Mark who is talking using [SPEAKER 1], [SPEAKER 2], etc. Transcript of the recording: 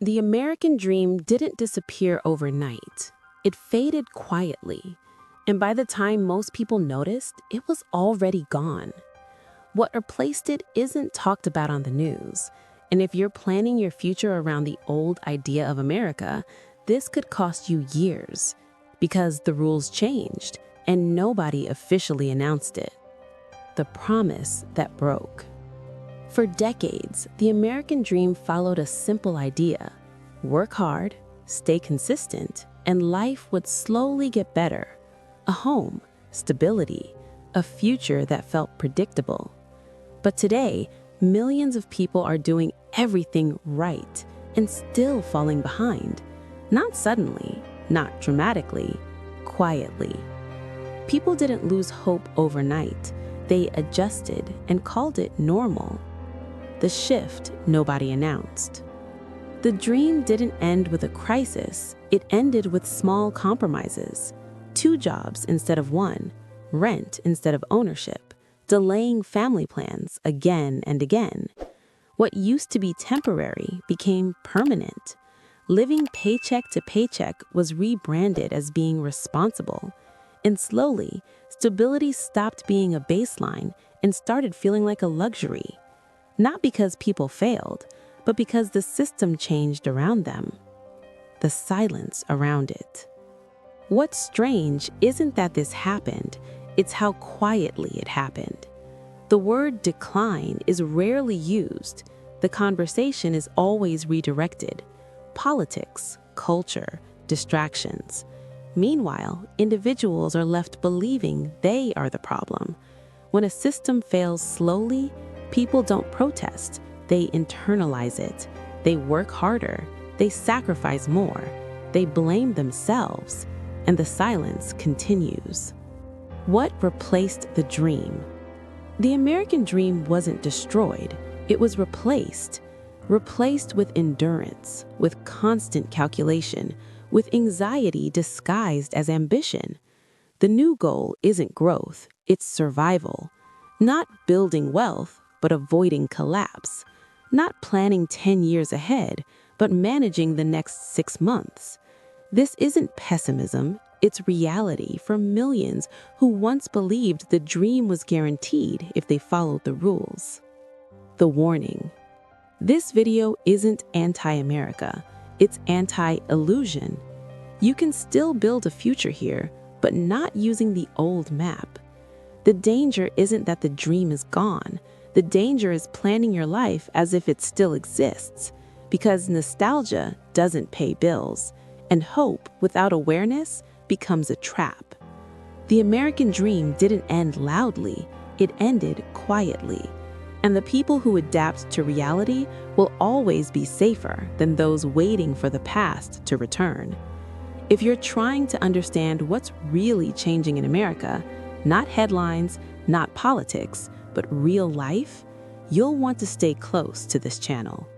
[SPEAKER 1] The American dream didn't disappear overnight. It faded quietly, and by the time most people noticed, it was already gone. What replaced it isn't talked about on the news, and if you're planning your future around the old idea of America, this could cost you years, because the rules changed and nobody officially announced it. The promise that broke. For decades, the American dream followed a simple idea: work hard, stay consistent, and life would slowly get better. A home, stability, a future that felt predictable. But today, millions of people are doing everything right and still falling behind. Not suddenly, not dramatically, quietly. People didn't lose hope overnight. They adjusted and called it normal. The shift nobody announced. The dream didn't end with a crisis. It ended with small compromises. 2 jobs instead of 1, rent instead of ownership, delaying family plans again and again. What used to be temporary became permanent. Living paycheck to paycheck was rebranded as being responsible. And slowly, stability stopped being a baseline and started feeling like a luxury. Not because people failed, but because the system changed around them. The silence around it. What's strange isn't that this happened, it's how quietly it happened. The word decline is rarely used. The conversation is always redirected. Politics, culture, distractions. Meanwhile, individuals are left believing they are the problem. When a system fails slowly, people don't protest. They internalize it. They work harder. They sacrifice more. They blame themselves. And the silence continues. What replaced the dream? The American dream wasn't destroyed. It was replaced. Replaced with endurance, with constant calculation, with anxiety disguised as ambition. The new goal isn't growth, it's survival. Not building wealth, but avoiding collapse. Not planning 10 years ahead, but managing the next 6 months. This isn't pessimism, it's reality for millions who once believed the dream was guaranteed if they followed the rules. The warning. This video isn't anti-America, it's anti-illusion. You can still build a future here, but not using the old map. The danger isn't that the dream is gone. The danger is planning your life as if it still exists, because nostalgia doesn't pay bills, and hope without awareness becomes a trap. The American dream didn't end loudly, it ended quietly. And the people who adapt to reality will always be safer than those waiting for the past to return. If you're trying to understand what's really changing in America, not headlines, not politics, but real life, you'll want to stay close to this channel.